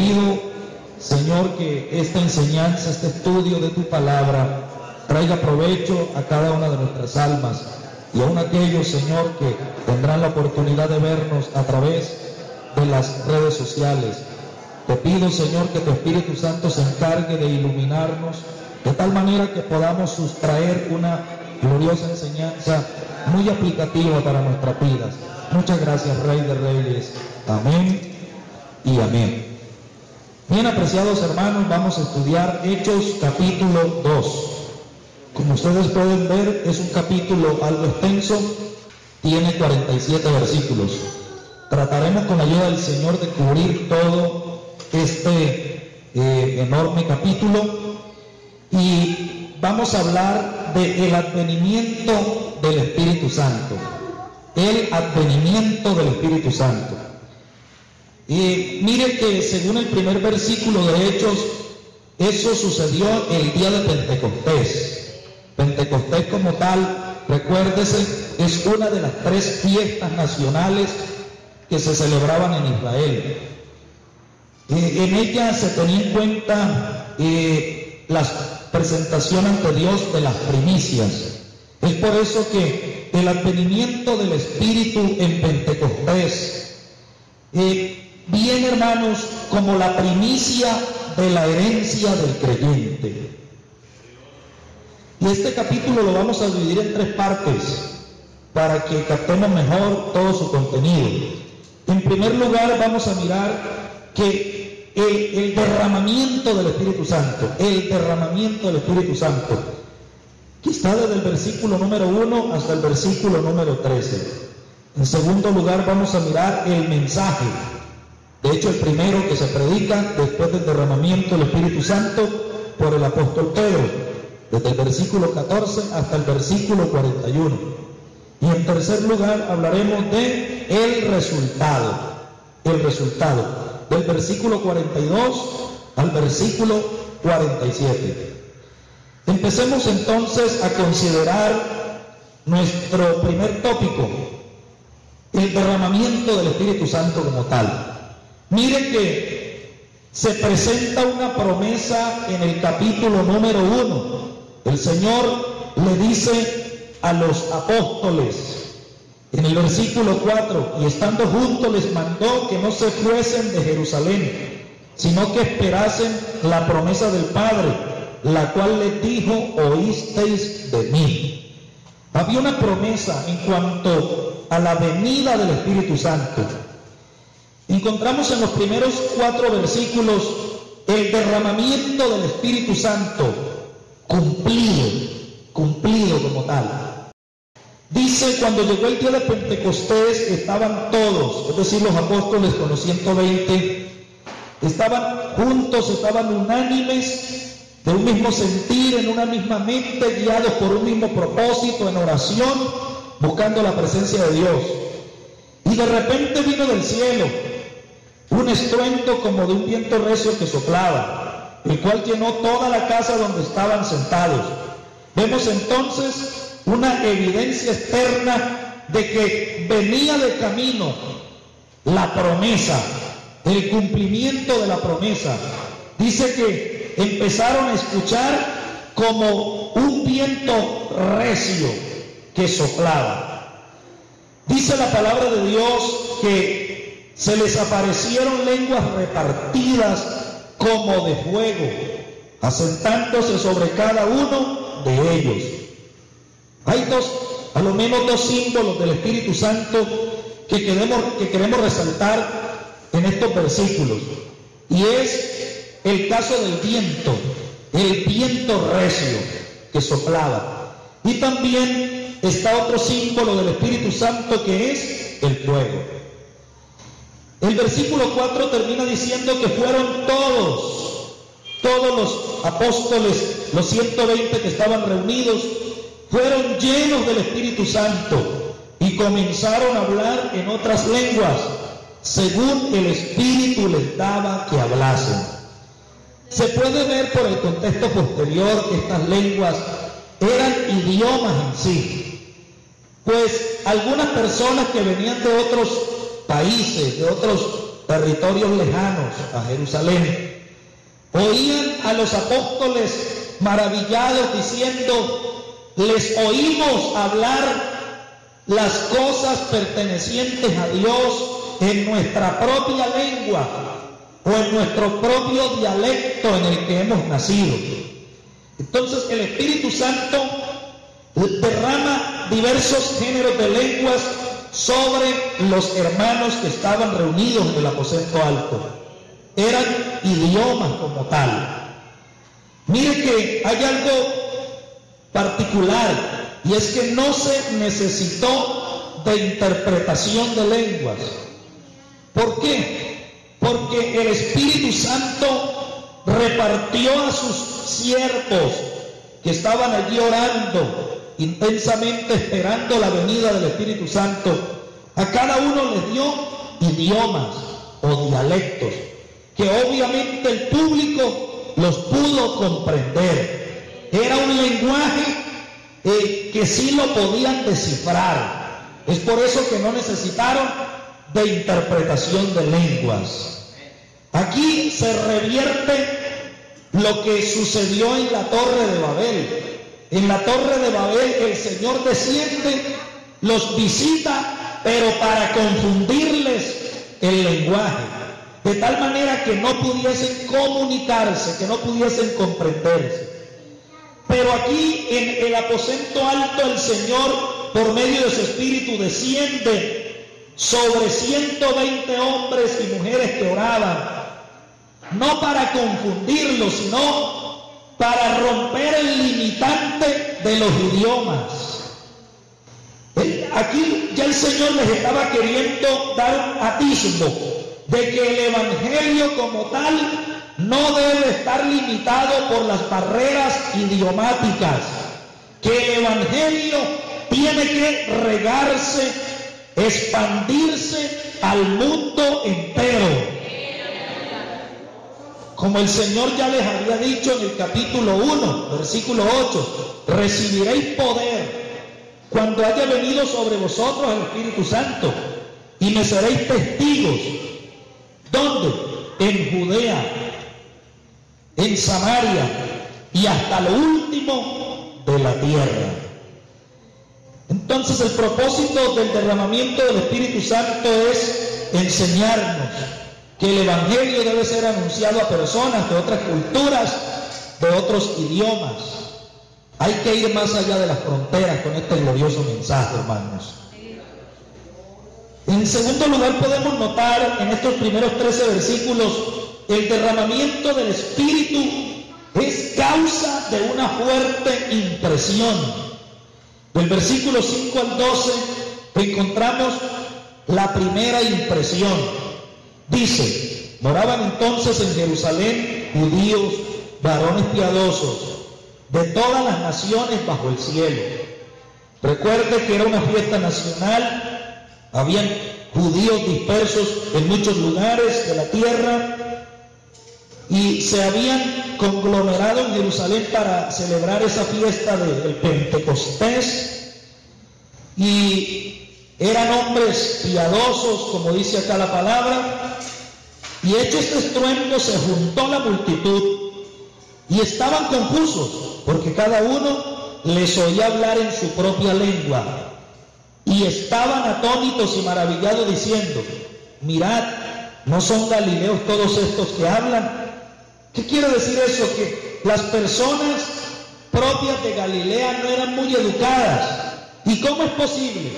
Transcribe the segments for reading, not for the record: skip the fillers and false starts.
pido, Señor, que esta enseñanza, este estudio de tu palabra traiga provecho a cada una de nuestras almas, y aún aquellos, Señor, que tendrán la oportunidad de vernos a través de las redes sociales. Te pido, Señor, que tu Espíritu Santo se encargue de iluminarnos de tal manera que podamos sustraer una gloriosa enseñanza muy aplicativa para nuestras vidas. Muchas gracias, Rey de Reyes. Amén y amén. Bien, apreciados hermanos, vamos a estudiar Hechos capítulo 2. Como ustedes pueden ver, es un capítulo algo extenso, tiene 47 versículos. Trataremos con la ayuda del Señor de cubrir todo este enorme capítulo, y vamos a hablar del advenimiento del Espíritu Santo. El advenimiento del Espíritu Santo. Mire que según el primer versículo de Hechos, eso sucedió el día de Pentecostés. Pentecostés como tal, recuérdese, es una de las 3 fiestas nacionales que se celebraban en Israel. En ella se tenía en cuenta la presentación ante Dios de las primicias. Es por eso que el advenimiento del Espíritu en Pentecostés viene, hermanos, como la primicia de la herencia del creyente. Y este capítulo lo vamos a dividir en 3 partes para que captemos mejor todo su contenido. En primer lugar, vamos a mirar que el derramamiento del Espíritu Santo, que está desde el versículo número 1 hasta el versículo número 13. En segundo lugar, vamos a mirar el mensaje. De hecho, el primero que se predica después del derramamiento del Espíritu Santo por el apóstol Pedro, desde el versículo 14 hasta el versículo 41. Y en tercer lugar hablaremos de el resultado, del versículo 42 al versículo 47. Empecemos entonces a considerar nuestro primer tópico, el derramamiento del Espíritu Santo como tal. Mire que se presenta una promesa en el capítulo número 1. El Señor le dice a los apóstoles en el versículo 4: y estando juntos les mandó que no se fuesen de Jerusalén, sino que esperasen la promesa del Padre, la cual les dijo: oísteis de mí. Había una promesa en cuanto a la venida del Espíritu Santo. Encontramos en los primeros 4 versículos el derramamiento del Espíritu Santo cumplido como tal. Dice: cuando llegó el día de Pentecostés estaban todos, es decir, los apóstoles con los 120, estaban juntos, estaban unánimes, de un mismo sentir, en una misma mente, guiados por un mismo propósito, en oración, buscando la presencia de Dios. Y de repente vino del cielo un estruendo como de un viento recio que soplaba, el cual llenó toda la casa donde estaban sentados. Vemos entonces una evidencia externa de que venía de camino la promesa, el cumplimiento de la promesa. Dice que empezaron a escuchar como un viento recio que soplaba. Dice la palabra de Dios que se les aparecieron lenguas repartidas como de fuego, asentándose sobre cada uno de ellos. Hay a lo menos 2 símbolos del Espíritu Santo que queremos resaltar en estos versículos, y es el caso del viento, el viento recio que soplaba, y también está otro símbolo del Espíritu Santo que es el fuego. El versículo 4 termina diciendo que fueron todos los apóstoles, los 120 que estaban reunidos, fueron llenos del Espíritu Santo y comenzaron a hablar en otras lenguas, según el Espíritu les daba que hablasen. Se puede ver por el contexto posterior que estas lenguas eran idiomas en sí, pues algunas personas que venían de otros países, de otros territorios lejanos a Jerusalén, oían a los apóstoles maravillados diciendo: les oímos hablar las cosas pertenecientes a Dios en nuestra propia lengua o en nuestro propio dialecto en el que hemos nacido. Entonces el Espíritu Santo derrama diversos géneros de lenguas sobre los hermanos que estaban reunidos en el aposento alto. Eran idiomas como tal. Mire que hay algo particular, y es que no se necesitó de interpretación de lenguas. ¿Por qué? Porque el Espíritu Santo repartió a sus siervos que estaban allí orando intensamente, esperando la venida del Espíritu Santo. A cada uno les dio idiomas o dialectos que obviamente el público los pudo comprender. Era un lenguaje que sí lo podían descifrar. Es por eso que no necesitaron de interpretación de lenguas. Aquí se revierte lo que sucedió en la Torre de Babel. En la Torre de Babel el Señor desciende, los visita, pero para confundirles el lenguaje, de tal manera que no pudiesen comunicarse, que no pudiesen comprenderse. Pero aquí en el aposento alto el Señor, por medio de su Espíritu, desciende sobre 120 hombres y mujeres que oraban, no para confundirlos, sino para romper el limitante de los idiomas. Aquí ya el Señor les estaba queriendo dar un atisbo de que el Evangelio como tal no debe estar limitado por las barreras idiomáticas, que el Evangelio tiene que regarse, expandirse al mundo entero. Como el Señor ya les había dicho en el capítulo 1, versículo 8, recibiréis poder cuando haya venido sobre vosotros el Espíritu Santo, y me seréis testigos. ¿Dónde? En Judea, en Samaria y hasta lo último de la tierra. Entonces el propósito del derramamiento del Espíritu Santo es enseñarnos que el Evangelio debe ser anunciado a personas de otras culturas, de otros idiomas. Hay que ir más allá de las fronteras con este glorioso mensaje, hermanos. En segundo lugar, podemos notar en estos primeros 13 versículos el derramamiento del Espíritu es causa de una fuerte impresión. Del versículo 5 al 12 encontramos la primera impresión. Dice: moraban entonces en Jerusalén judíos, varones piadosos, de todas las naciones bajo el cielo. Recuerde que era una fiesta nacional, habían judíos dispersos en muchos lugares de la tierra y se habían conglomerado en Jerusalén para celebrar esa fiesta del Pentecostés, y eran hombres piadosos, como dice acá la palabra. Y hecho este estruendo, se juntó la multitud y estaban confusos, porque cada uno les oía hablar en su propia lengua, y estaban atónitos y maravillados diciendo: mirad, ¿no son galileos todos estos que hablan? ¿Qué quiere decir eso? Que las personas propias de Galilea no eran muy educadas. ¿Y cómo es posible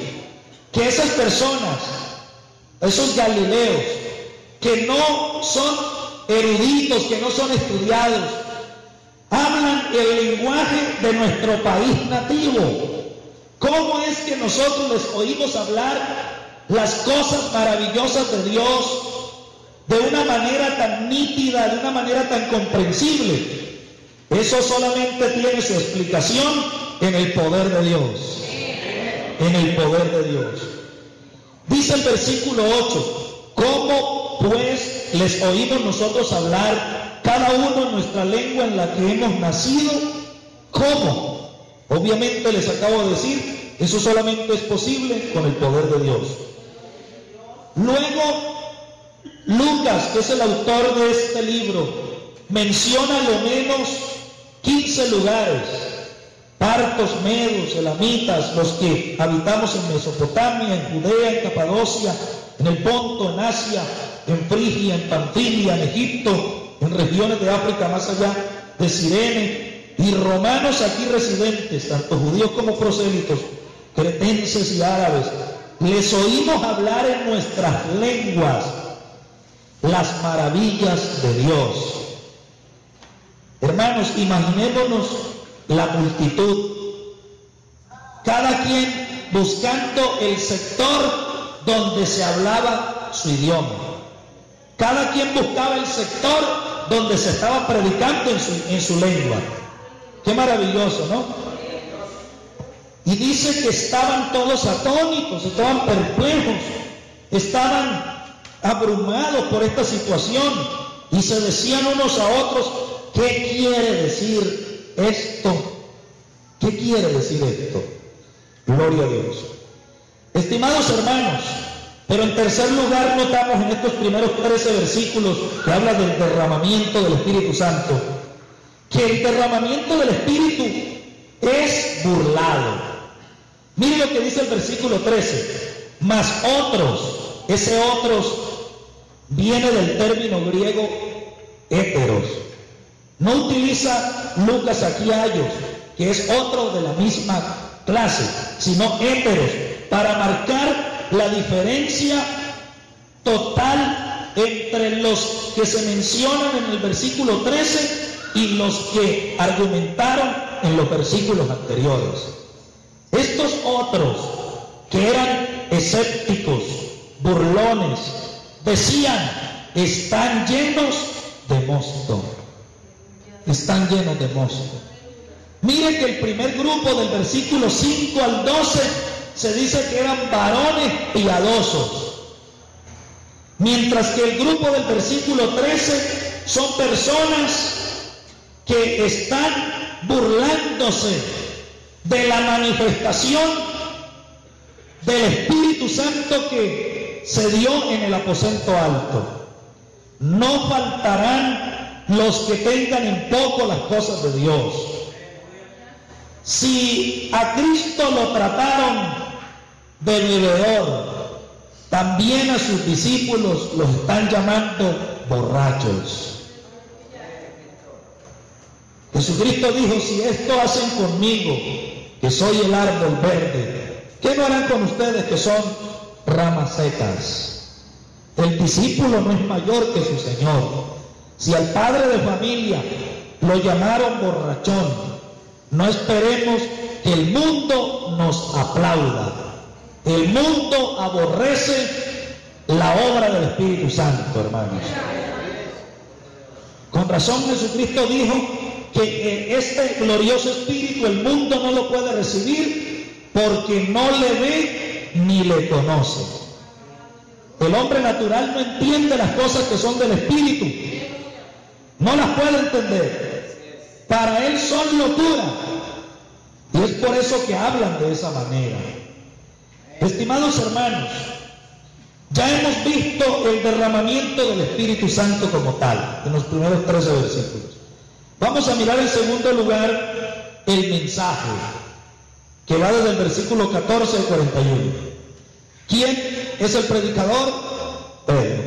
que esas personas, esos galileos, que no son eruditos, que no son estudiados, hablan el lenguaje de nuestro país nativo? ¿Cómo es que nosotros les oímos hablar las cosas maravillosas de Dios de una manera tan nítida, de una manera tan comprensible? Eso solamente tiene su explicación en el poder de Dios. En el poder de Dios. Dice el versículo 8: ¿cómo pues les oímos nosotros hablar, cada uno en nuestra lengua en la que hemos nacido? ¿Cómo? Obviamente les acabo de decir, eso solamente es posible con el poder de Dios. Luego Lucas, que es el autor de este libro, menciona lo menos 15 lugares: partos, medos, elamitas, los que habitamos en Mesopotamia, en Judea, en Capadocia, en el Ponto, en Asia, en Frigia, en Panfilia, en Egipto, en regiones de África más allá de Cirene, y romanos aquí residentes, tanto judíos como prosélitos, cretenses y árabes. Les oímos hablar en nuestras lenguas las maravillas de Dios. Hermanos, imaginémonos la multitud, cada quien buscando el sector donde se hablaba su idioma. Cada quien buscaba el sector donde se estaba predicando en su lengua. Qué maravilloso, ¿no? Y dice que estaban todos atónitos, estaban perplejos, estaban abrumados por esta situación, y se decían unos a otros: ¿qué quiere decir esto? ¿Qué quiere decir esto? Gloria a Dios. Estimados hermanos, pero en tercer lugar notamos en estos primeros 13 versículos que habla del derramamiento del Espíritu Santo, que el derramamiento del Espíritu es burlado. Miren lo que dice el versículo 13: mas otros, ese otros viene del término griego héteros. No utiliza Lucas aquí ayos, que es otro de la misma clase, sino héteros, para marcar la diferencia total entre los que se mencionan en el versículo 13 y los que argumentaron en los versículos anteriores. Estos otros, que eran escépticos, burlones, decían: están llenos de mosto. Están llenos de mosto. Mire que el primer grupo, del versículo 5 al 12, se dice que eran varones piadosos, mientras que el grupo del versículo 13 son personas que están burlándose de la manifestación del Espíritu Santo que se dio en el aposento alto. No faltarán los que tengan en poco las cosas de Dios. Si a Cristo lo trataron de bebedor, también a sus discípulos los están llamando borrachos. Jesucristo dijo: si esto hacen conmigo, que soy el árbol verde, ¿qué no harán con ustedes, que son ramas secas? El discípulo no es mayor que su Señor. Si al padre de familia lo llamaron borrachón, no esperemos que el mundo nos aplauda. El mundo aborrece la obra del Espíritu Santo, hermanos. Con razón Jesucristo dijo que este glorioso Espíritu el mundo no lo puede recibir porque no le ve ni le conoce. El hombre natural no entiende las cosas que son del Espíritu, no las puede entender. Para él son locura, y es por eso que hablan de esa manera. Estimados hermanos, ya hemos visto el derramamiento del Espíritu Santo como tal en los primeros 13 versículos. Vamos a mirar en segundo lugar el mensaje, que va desde el versículo 14 al 41. ¿Quién es el predicador? Pedro.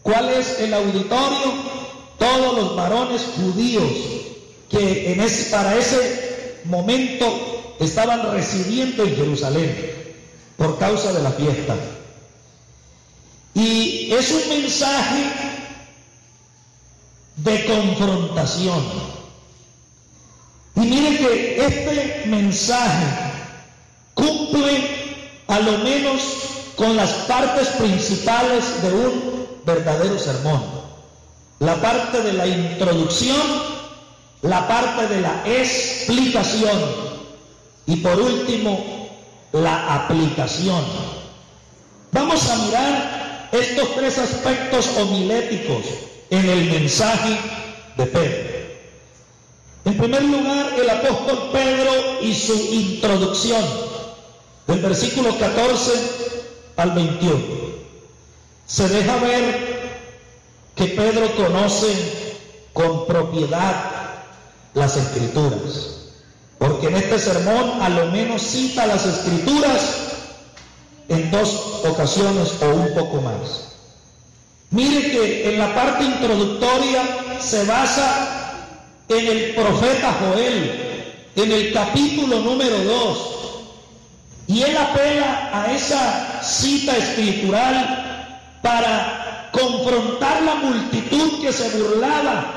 ¿Cuál es el auditorio? Todos los varones judíos que para ese momento estaban residiendo en Jerusalén por causa de la fiesta. Y es un mensaje de confrontación. Y miren que este mensaje cumple a lo menos con las partes principales de un verdadero sermón: la parte de la introducción, la parte de la explicación y por último la aplicación. Vamos a mirar estos tres aspectos homiléticos en el mensaje de Pedro. En primer lugar, el apóstol Pedro y su introducción, del versículo 14 al 21. Se deja ver que Pedro conoce con propiedad las Escrituras, porque en este sermón a lo menos cita las Escrituras en 2 ocasiones o un poco más. Mire que en la parte introductoria se basa en el profeta Joel, en el capítulo número 2, y él apela a esa cita escritural para confrontar la multitud que se burlaba,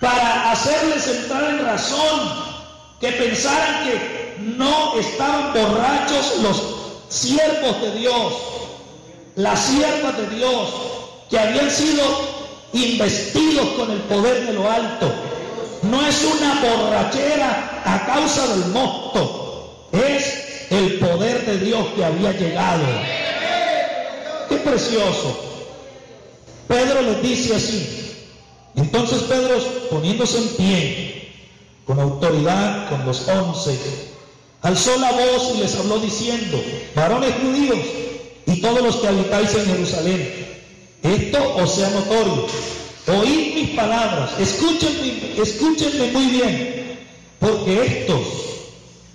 para hacerles entrar en razón, que pensaran que no estaban borrachos los siervos de Dios, las siervas de Dios, que habían sido investidos con el poder de lo alto. No es una borrachera a causa del mosto, es el poder de Dios que había llegado. ¡Qué precioso! Pedro les dice así. Entonces Pedro, poniéndose en pie, con autoridad, con los 11, alzó la voz y les habló diciendo: varones judíos y todos los que habitáis en Jerusalén, esto os sea notorio, oíd mis palabras, escúchenme muy bien, porque estos,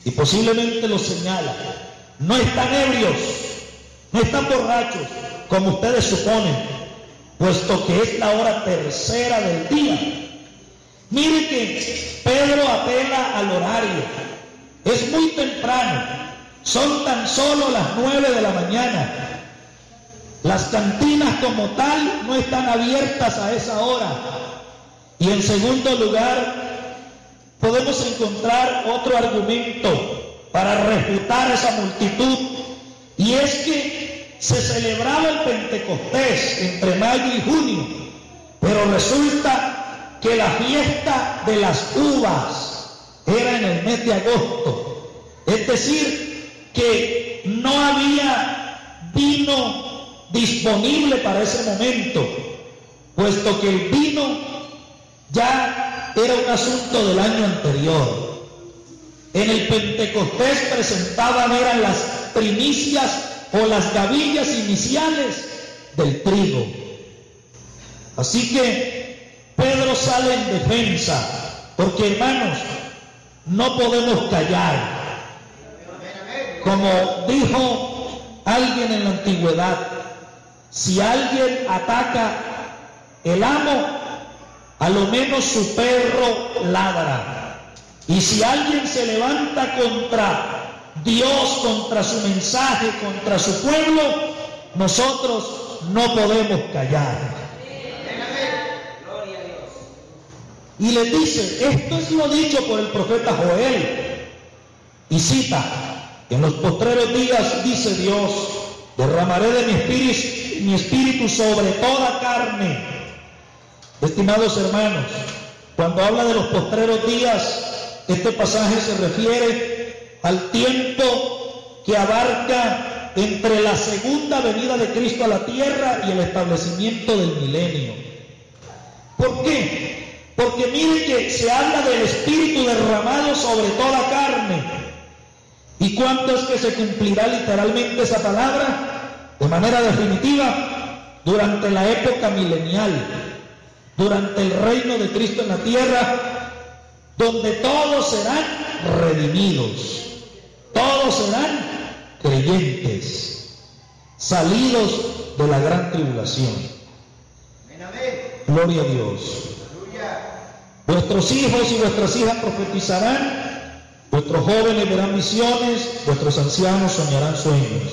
y posiblemente los señala, no están ebrios, no están borrachos, como ustedes suponen, puesto que es la hora tercera del día. Mire que Pedro apela al horario. Es muy temprano, son tan solo las 9 de la mañana. Las cantinas como tal no están abiertas a esa hora. Y en segundo lugar, podemos encontrar otro argumento para refutar esa multitud, y es que se celebraba el Pentecostés entre mayo y junio, pero resulta que la fiesta de las uvas era en el mes de agosto, es decir, que no había vino disponible para ese momento, puesto que el vino ya era un asunto del año anterior. En el Pentecostés presentaban eran las primicias o las gavillas iniciales del trigo. Así que Pedro sale en defensa, porque hermanos, no podemos callar. Como dijo alguien en la antigüedad, si alguien ataca el amo, a lo menos su perro ladra. Y si alguien se levanta contra Dios, contra su mensaje, contra su pueblo, nosotros no podemos callar. Y les dice, esto es lo dicho por el profeta Joel. Y cita, en los postreros días, dice Dios, derramaré de mi espíritu sobre toda carne. Estimados hermanos, cuando habla de los postreros días, este pasaje se refiere al tiempo que abarca entre la segunda venida de Cristo a la tierra y el establecimiento del milenio. ¿Por qué? Porque miren que se habla del Espíritu derramado sobre toda carne. ¿Y cuándo es que se cumplirá literalmente esa palabra? De manera definitiva, durante la época milenial, durante el reino de Cristo en la tierra, donde todos serán redimidos, todos serán creyentes, salidos de la gran tribulación. Gloria a Dios. Vuestros hijos y vuestras hijas profetizarán, vuestros jóvenes verán visiones, vuestros ancianos soñarán sueños.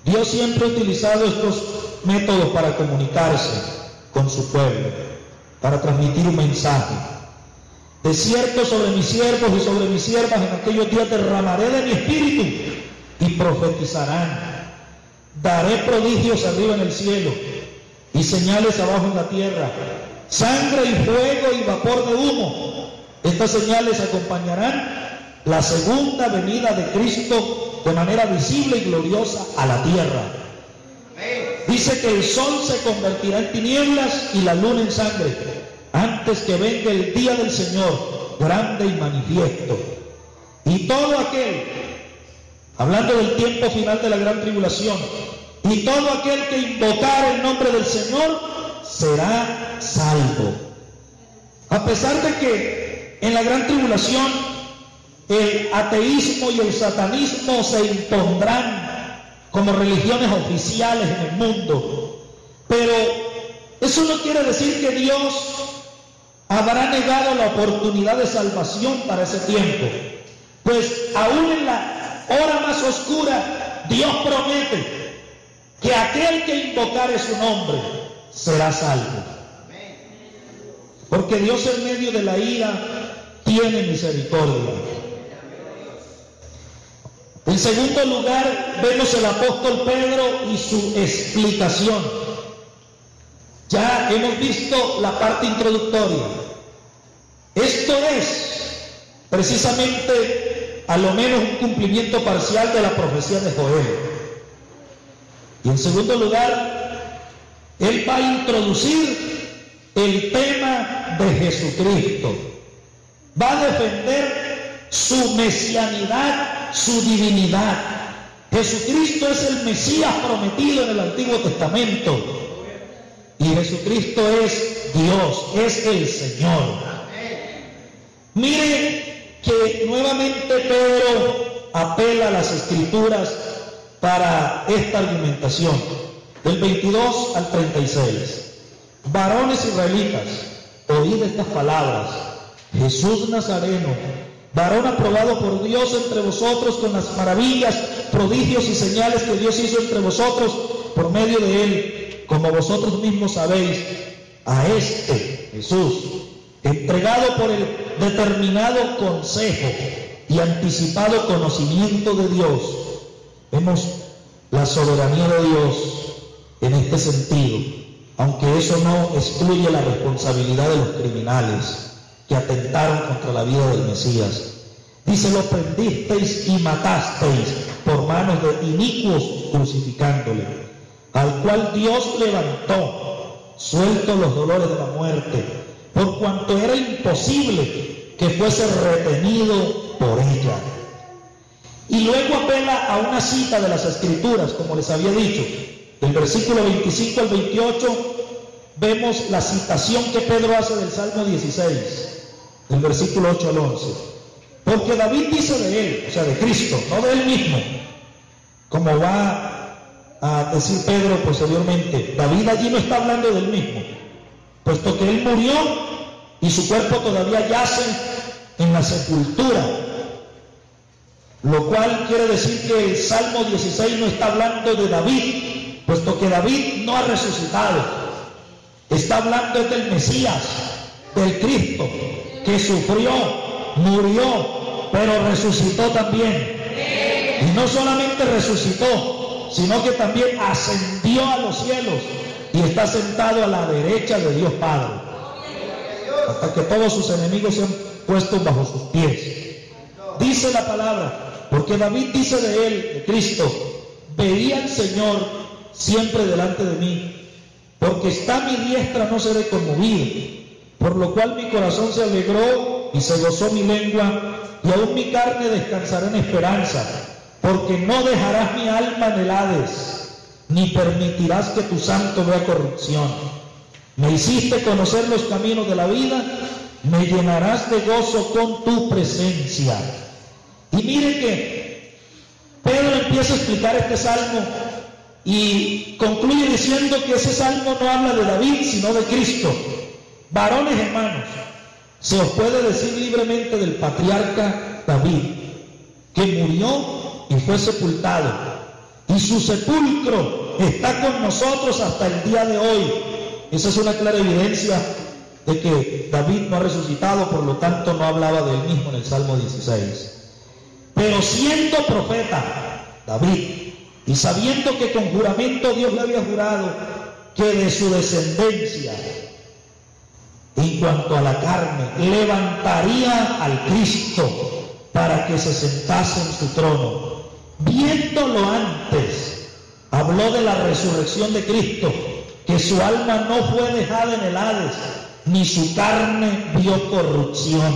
Dios siempre ha utilizado estos métodos para comunicarse con su pueblo, para transmitir un mensaje. De cierto, sobre mis siervos y sobre mis siervas en aquellos días derramaré de mi espíritu y profetizarán. Daré prodigios arriba en el cielo y señales abajo en la tierra, sangre y fuego y vapor de humo. Estas señales acompañarán la segunda venida de Cristo de manera visible y gloriosa a la tierra. Dice que el sol se convertirá en tinieblas y la luna en sangre, antes que venga el día del Señor, grande y manifiesto. Y todo aquel, hablando del tiempo final de la gran tribulación, y todo aquel que invocar el nombre del Señor será salvo. A pesar de que en la gran tribulación el ateísmo y el satanismo se impondrán como religiones oficiales en el mundo, pero eso no quiere decir que Dios habrá negado la oportunidad de salvación para ese tiempo, pues aún en la hora más oscura Dios promete que aquel que invocare su nombre será salvo, porque Dios en medio de la ira tiene misericordia. En segundo lugar, vemos el apóstol Pedro y su explicación. Ya hemos visto la parte introductoria. Esto es precisamente a lo menos un cumplimiento parcial de la profecía de Joel. Y en segundo lugar, él va a introducir el tema de Jesucristo. Va a defender su mesianidad, su divinidad. Jesucristo es el Mesías prometido en el Antiguo Testamento. Y Jesucristo es Dios, es el Señor. Mire que nuevamente Pedro apela a las Escrituras para esta argumentación. Del 22 al 36. Varones israelitas, oíd estas palabras. Jesús Nazareno, varón aprobado por Dios entre vosotros con las maravillas, prodigios y señales que Dios hizo entre vosotros por medio de él, como vosotros mismos sabéis, a este Jesús, entregado por el determinado consejo y anticipado conocimiento de Dios. Vemos la soberanía de Dios en este sentido, aunque eso no excluye la responsabilidad de los criminales que atentaron contra la vida del Mesías. Dice, lo prendisteis y matasteis por manos de inicuos, crucificándole, al cual Dios levantó, suelto los dolores de la muerte, por cuanto era imposible que fuese retenido por ella. Y luego apela a una cita de las Escrituras, como les había dicho. Del versículo 25 al 28 vemos la citación que Pedro hace del Salmo 16, del versículo 8 al 11. Porque David dice de él, o sea, de Cristo, no de él mismo, como va a decir Pedro posteriormente. David allí no está hablando del mismo, puesto que él murió y su cuerpo todavía yace en la sepultura, lo cual quiere decir que el Salmo 16 no está hablando de David, puesto que David no ha resucitado. Está hablando del Mesías, del Cristo, que sufrió, murió, pero resucitó también. Y no solamente resucitó, sino que también ascendió a los cielos y está sentado a la derecha de Dios Padre, hasta que todos sus enemigos sean puestos bajo sus pies. Dice la palabra, porque David dice de él, de Cristo, veía al Señor siempre delante de mí, porque está a mi diestra, no seré conmovido. Por lo cual mi corazón se alegró y se gozó mi lengua, y aún mi carne descansará en esperanza, porque no dejarás mi alma en el Hades, ni permitirás que tu santo vea corrupción. Me hiciste conocer los caminos de la vida, me llenarás de gozo con tu presencia. Y mire que Pedro empieza a explicar este salmo y concluye diciendo que ese salmo no habla de David, sino de Cristo. Varones hermanos, se os puede decir libremente del patriarca David, que murió y fue sepultado, y su sepulcro está con nosotros hasta el día de hoy. Esa es una clara evidencia de que David no ha resucitado, por lo tanto no hablaba de él mismo en el Salmo 16. Pero siendo profeta David, y sabiendo que con juramento Dios le había jurado que de su descendencia, en cuanto a la carne, levantaría al Cristo para que se sentase en su trono, viéndolo antes, habló de la resurrección de Cristo, que su alma no fue dejada en el Hades, ni su carne vio corrupción.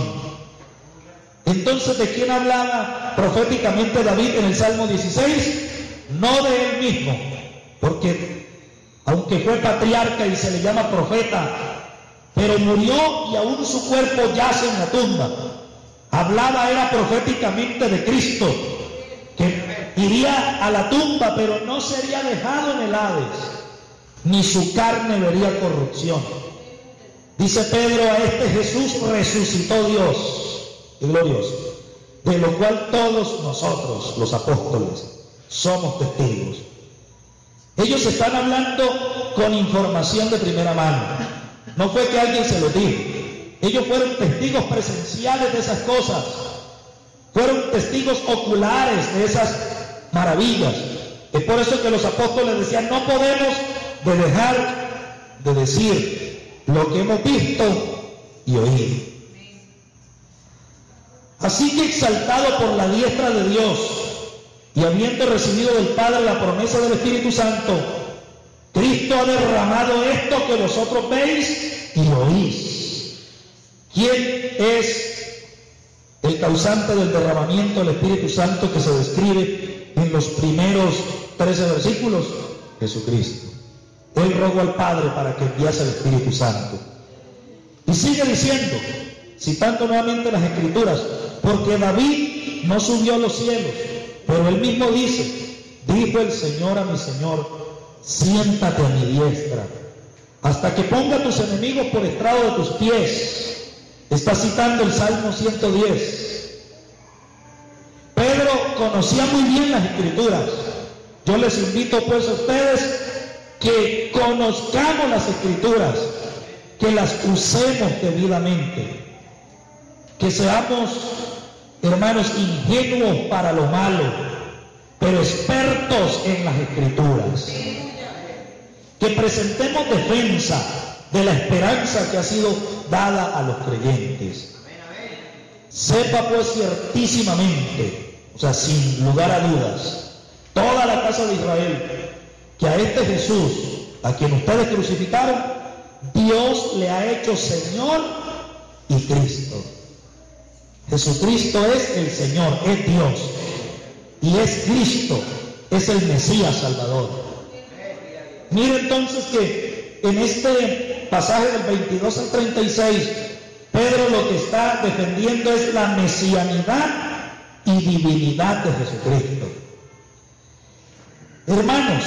Entonces, ¿de quién hablaba proféticamente David en el Salmo 16? No de él mismo, porque aunque fue patriarca y se le llama profeta, pero murió y aún su cuerpo yace en la tumba. Hablaba, era proféticamente de Cristo, que iría a la tumba, pero no sería dejado en el Hades, ni su carne vería corrupción. Dice Pedro, a este Jesús resucitó Dios, y glorioso, de lo cual todos nosotros, los apóstoles, somos testigos. Ellos están hablando con información de primera mano. No fue que alguien se lo dijo. Ellos fueron testigos presenciales de esas cosas. Fueron testigos oculares de esas maravillas. Es por eso que los apóstoles decían, no podemos dejar de decir lo que hemos visto y oído. Así que exaltado por la diestra de Dios y habiendo recibido del Padre la promesa del Espíritu Santo, Cristo ha derramado esto que vosotros veis y oís. ¿Quién es el causante del derramamiento del Espíritu Santo que se describe en los primeros 13 versículos? Jesucristo. Él rogó al Padre para que enviase el Espíritu Santo. Y sigue diciendo, citando nuevamente las Escrituras, porque David no subió a los cielos, pero él mismo dice, dijo el Señor a mi Señor, siéntate a mi diestra, hasta que ponga a tus enemigos por estrado de tus pies. Está citando el Salmo 110. Pedro conocía muy bien las Escrituras. Yo les invito pues a ustedes que conozcamos las Escrituras, que las usemos debidamente, que seamos, hermanos, ingenuos para lo malo, pero expertos en las Escrituras, que presentemos defensa de la esperanza que ha sido dada a los creyentes. Sepa pues ciertísimamente, o sea, sin lugar a dudas, toda la casa de Israel, que a este Jesús, a quien ustedes crucificaron, Dios le ha hecho Señor y Cristo. Jesucristo es el Señor, es Dios, y es Cristo, es el Mesías Salvador. Mire entonces que en este pasaje del 22 al 36, Pedro lo que está defendiendo es la mesianidad y divinidad de Jesucristo. Hermanos,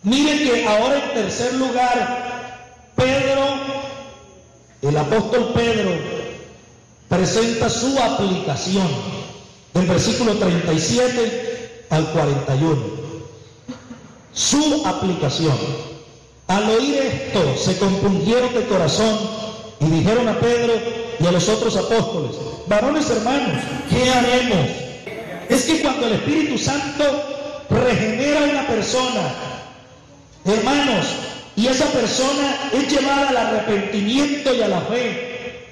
miren que ahora en tercer lugar, Pedro, el apóstol Pedro, presenta su aplicación del versículo 37 al 41. Su aplicación. Al oír esto, se compungieron de corazón y dijeron a Pedro y a los otros apóstoles, varones hermanos, ¿qué haremos? Es que cuando el Espíritu Santo regenera a una persona, hermanos, y esa persona es llevada al arrepentimiento y a la fe,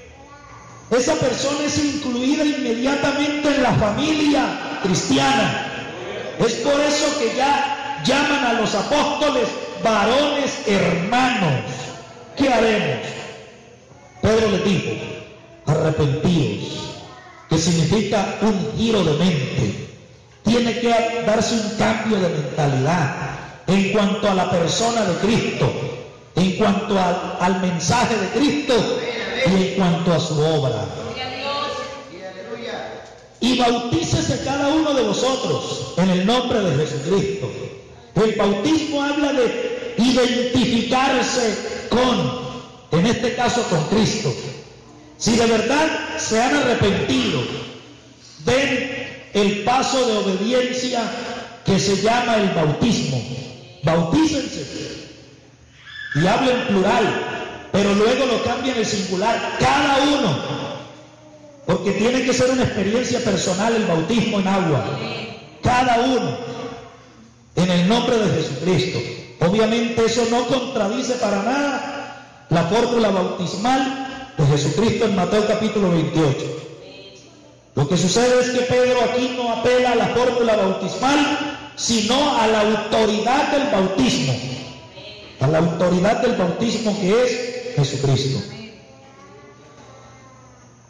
esa persona es incluida inmediatamente en la familia cristiana. Es por eso que ya llaman a los apóstoles varones hermanos. ¿Qué haremos? Pedro les dijo, arrepentidos, que significa un giro de mente. Tiene que darse un cambio de mentalidad en cuanto a la persona de Cristo, en cuanto al mensaje de Cristo y en cuanto a su obra. Y bautícese cada uno de vosotros en el nombre de Jesucristo. El bautismo habla de identificarse con, en este caso con Cristo. Si de verdad se han arrepentido, den el paso de obediencia que se llama el bautismo. Bautícense y hablen plural, pero luego lo cambian en singular, cada uno, porque tiene que ser una experiencia personal el bautismo en agua, cada uno, en el nombre de Jesucristo. Obviamente eso no contradice para nada la fórmula bautismal de Jesucristo en Mateo capítulo 28. Lo que sucede es que Pedro aquí no apela a la fórmula bautismal, sino a la autoridad del bautismo, a la autoridad del bautismo que es Jesucristo.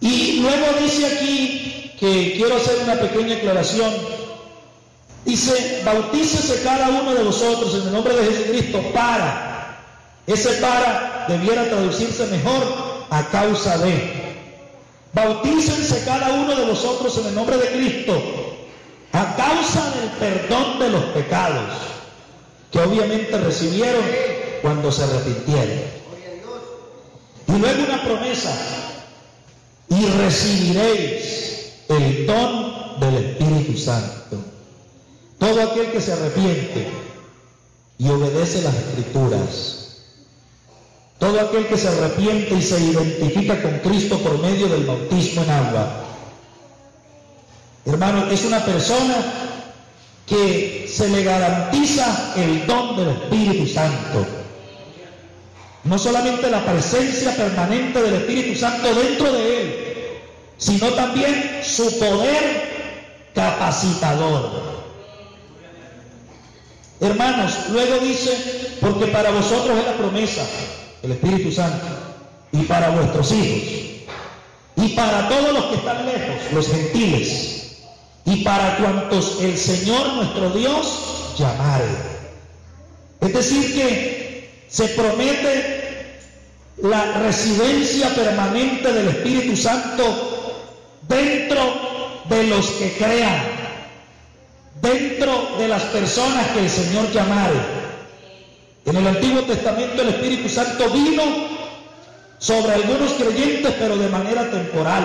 Y luego dice aquí que quiero hacer una pequeña aclaración. Dice, bautícese cada uno de vosotros en el nombre de Jesucristo para. Ese para debiera traducirse mejor a causa de. Bautícense cada uno de vosotros en el nombre de Cristo a causa del perdón de los pecados que obviamente recibieron cuando se arrepintieron. Y luego una promesa: y recibiréis el don del Espíritu Santo. Todo aquel que se arrepiente y obedece las Escrituras, todo aquel que se arrepiente y se identifica con Cristo por medio del bautismo en agua, hermano, es una persona que se le garantiza el don del Espíritu Santo. No solamente la presencia permanente del Espíritu Santo dentro de él, sino también su poder capacitador. Hermanos, luego dice, porque para vosotros es la promesa, el Espíritu Santo, y para vuestros hijos, y para todos los que están lejos, los gentiles, y para cuantos el Señor nuestro Dios llamare. Es decir que se promete la residencia permanente del Espíritu Santo dentro de los que crean, dentro de las personas que el Señor llamare. En el Antiguo Testamento el Espíritu Santo vino sobre algunos creyentes, pero de manera temporal.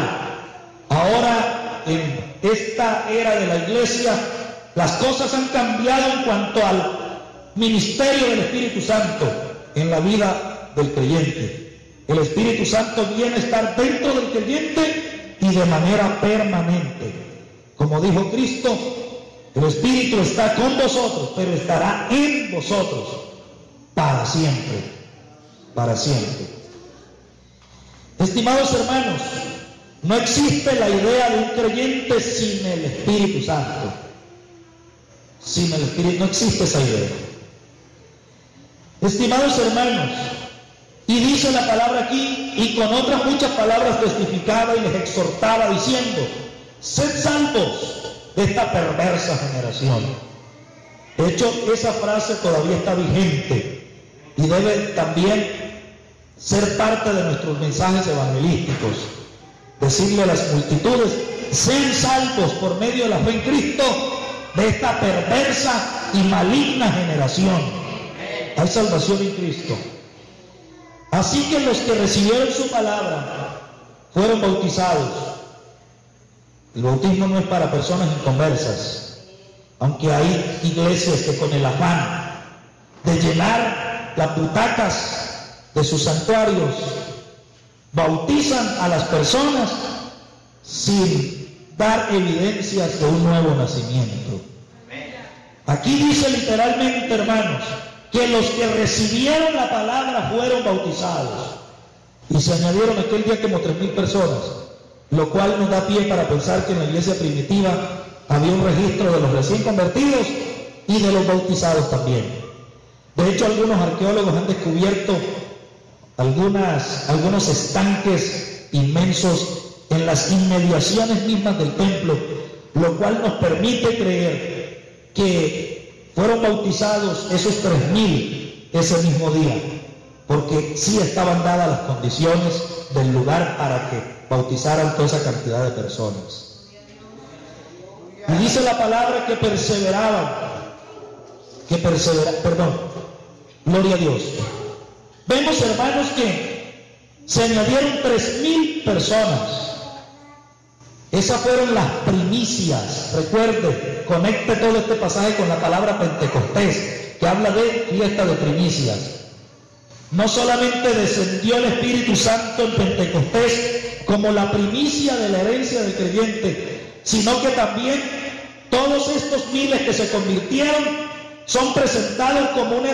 Ahora, en esta era de la iglesia, las cosas han cambiado en cuanto al ministerio del Espíritu Santo en la vida del creyente. El Espíritu Santo viene a estar dentro del creyente y de manera permanente. Como dijo Cristo, el Espíritu está con vosotros, pero estará en vosotros para siempre, para siempre. Estimados hermanos, no existe la idea de un creyente sin el Espíritu Santo. Sin el Espíritu, no existe esa idea. Estimados hermanos, y dice la palabra aquí, y con otras muchas palabras testificaba y les exhortaba diciendo: sed salvos de esta perversa generación. De hecho, esa frase todavía está vigente y debe también ser parte de nuestros mensajes evangelísticos. Decirle a las multitudes: sean salvos por medio de la fe en Cristo de esta perversa y maligna generación. Hay salvación en Cristo. Así que los que recibieron su palabra fueron bautizados. El bautismo no es para personas inconversas, aunque hay iglesias que con el afán de llenar las butacas de sus santuarios bautizan a las personas sin dar evidencias de un nuevo nacimiento. Aquí dice literalmente, hermanos, que los que recibieron la palabra fueron bautizados, y se añadieron aquel día como 3,000 personas, lo cual nos da pie para pensar que en la iglesia primitiva había un registro de los recién convertidos y de los bautizados también. De hecho, algunos arqueólogos han descubierto algunos estanques inmensos en las inmediaciones mismas del templo, lo cual nos permite creer que fueron bautizados esos 3,000 ese mismo día, porque sí estaban dadas las condiciones del lugar para que bautizaran toda esa cantidad de personas. Y dice la palabra que perseveraban, gloria a Dios. Vemos, hermanos, que se añadieron 3,000 personas. Esas fueron las primicias. Recuerde, conecte todo este pasaje con la palabra Pentecostés, que habla de fiesta de primicias. No solamente descendió el Espíritu Santo en Pentecostés como la primicia de la herencia del creyente, sino que también todos estos miles que se convirtieron son presentados como un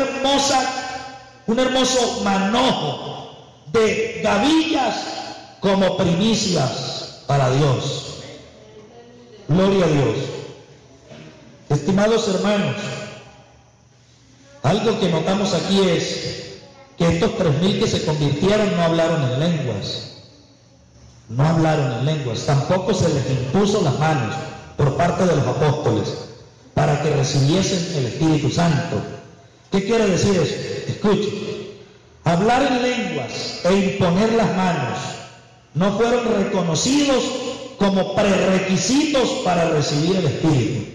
hermoso manojo de gavillas como primicias para Dios. Gloria a Dios. Estimados hermanos, algo que notamos aquí es que estos 3,000 que se convirtieron no hablaron en lenguas. No hablaron en lenguas, tampoco se les impuso las manos por parte de los apóstoles. para que recibiesen el Espíritu Santo. ¿Qué quiere decir eso? Escuche, hablar en lenguas e imponer las manos no fueron reconocidos como prerequisitos para recibir el Espíritu.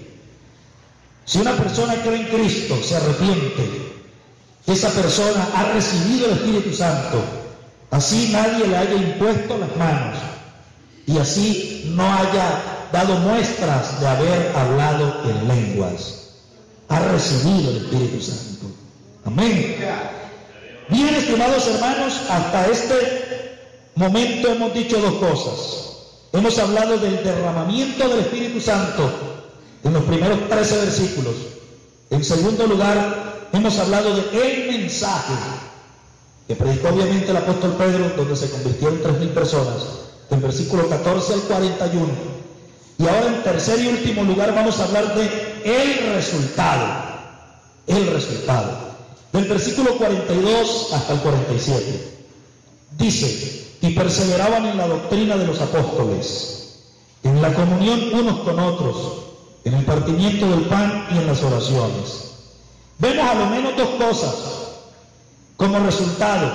Si una persona cree en Cristo, se arrepiente, esa persona ha recibido el Espíritu Santo, así nadie le haya impuesto las manos y así no haya dado muestras de haber hablado en lenguas. Ha recibido el Espíritu Santo. Amén. Bien, estimados hermanos, hasta este momento hemos dicho dos cosas. Hemos hablado del derramamiento del Espíritu Santo en los primeros 13 versículos. En segundo lugar, hemos hablado del mensaje que predicó obviamente el apóstol Pedro, donde se convirtieron 3.000 personas, del versículo 14 al 41. Y ahora en tercer y último lugar vamos a hablar de el resultado. El resultado. Del versículo 42 hasta el 47. Dice, y perseveraban en la doctrina de los apóstoles, en la comunión unos con otros, en el partimiento del pan y en las oraciones. Vemos a lo menos dos cosas como resultado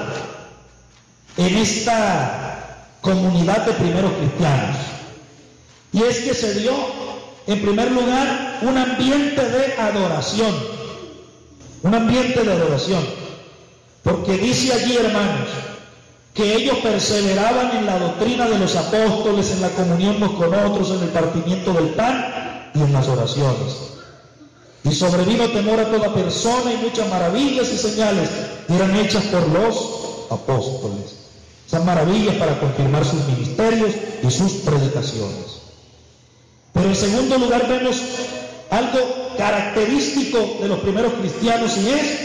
en esta comunidad de primeros cristianos. Y es que se dio, en primer lugar, un ambiente de adoración. Un ambiente de adoración. Porque dice allí, hermanos, que ellos perseveraban en la doctrina de los apóstoles, en la comunión unos con otros, en el partimiento del pan y en las oraciones. Y sobrevino temor a toda persona, y muchas maravillas y señales eran hechas por los apóstoles. Esas maravillas para confirmar sus ministerios y sus predicaciones. Pero en segundo lugar vemos algo característico de los primeros cristianos, y es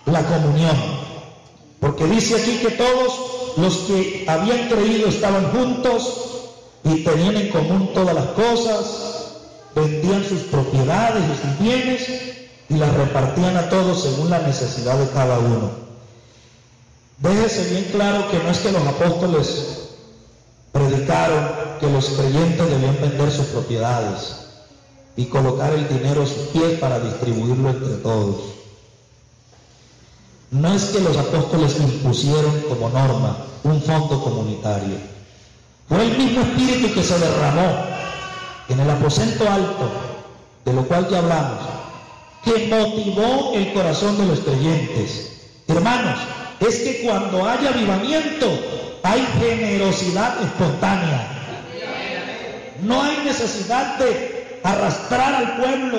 la comunión. Porque dice aquí que todos los que habían creído estaban juntos y tenían en común todas las cosas, vendían sus propiedades y sus bienes y las repartían a todos según la necesidad de cada uno. Déjese bien claro que no es que los apóstoles predicaron que los creyentes debían vender sus propiedades y colocar el dinero a sus pies para distribuirlo entre todos. No es que los apóstoles impusieron como norma un fondo comunitario. Fue el mismo espíritu que se derramó en el aposento alto, de lo cual ya hablamos, que motivó el corazón de los creyentes. Hermanos, es que cuando hay avivamiento, hay generosidad espontánea. No hay necesidad de arrastrar al pueblo,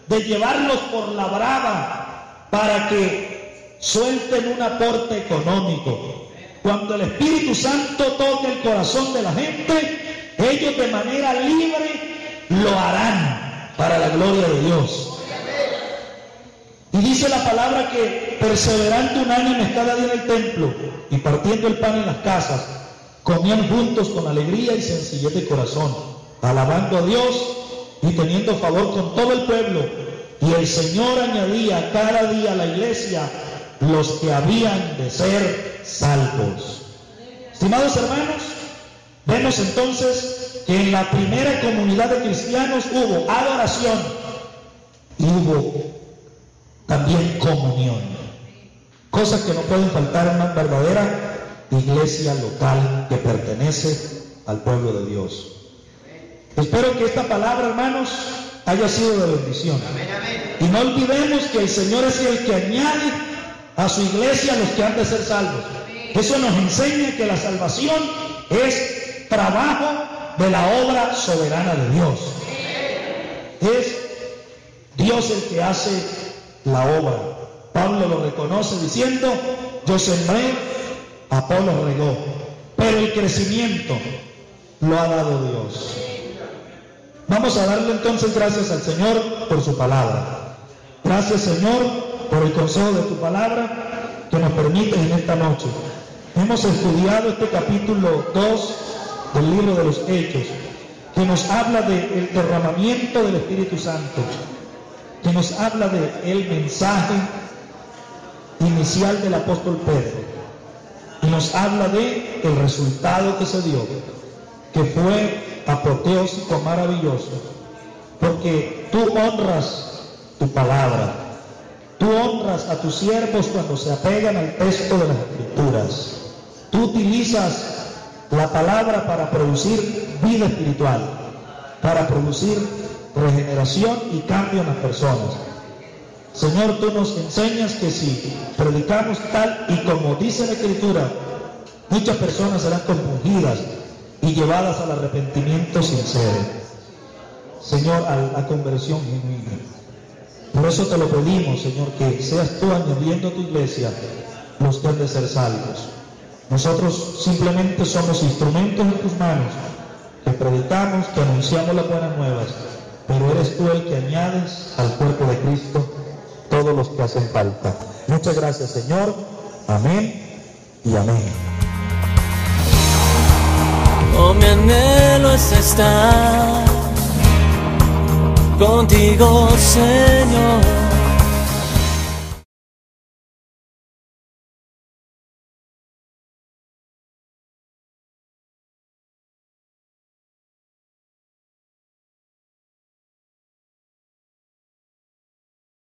de llevarlos por la brava para que suelten un aporte económico. Cuando el Espíritu Santo toque el corazón de la gente, ellos de manera libre lo harán para la gloria de Dios. Y dice la palabra que perseverante unánimes cada día en el templo y partiendo el pan en las casas, comían juntos con alegría y sencillez de corazón, alabando a Dios y teniendo favor con todo el pueblo. Y el Señor añadía cada día a la iglesia los que habían de ser salvos. Estimados hermanos, vemos entonces que en la primera comunidad de cristianos hubo adoración y hubo también comunión, cosas que no pueden faltar en una verdadera iglesia local que pertenece al pueblo de Dios. Espero que esta palabra, hermanos, haya sido de bendición. Y no olvidemos que el Señor es el que añade a su iglesia los que han de ser salvos. Eso nos enseña que la salvación es trabajo de la obra soberana de Dios. Es Dios el que hace la obra. Pablo lo reconoce diciendo: yo sembré, Apolo regó, pero el crecimiento lo ha dado Dios. Vamos a darle entonces gracias al Señor por su palabra. Gracias, Señor, por el consejo de tu palabra que nos permite en esta noche. Hemos estudiado este capítulo 2 del libro de los Hechos, que nos habla del derramamiento del Espíritu Santo, que nos habla del mensaje inicial del apóstol Pedro, y nos habla del resultado que se dio, que fue apoteósico, maravilloso, porque tú honras tu palabra. Tú honras a tus siervos cuando se apegan al texto de las Escrituras. Tú utilizas la palabra para producir vida espiritual, para producir regeneración y cambio en las personas. Señor, tú nos enseñas que si predicamos tal y como dice la Escritura, muchas personas serán compungidas y llevadas al arrepentimiento sincero. Señor, a la conversión genuina. Por eso te lo pedimos, Señor, que seas tú añadiendo a tu iglesia los que han de ser salvos. Nosotros simplemente somos instrumentos en tus manos, que predicamos, que anunciamos las buenas nuevas, pero eres tú el que añades al cuerpo de Cristo todos los que hacen falta. Muchas gracias, Señor. Amén y amén. Oh, mi anhelo es estar contigo, Señor.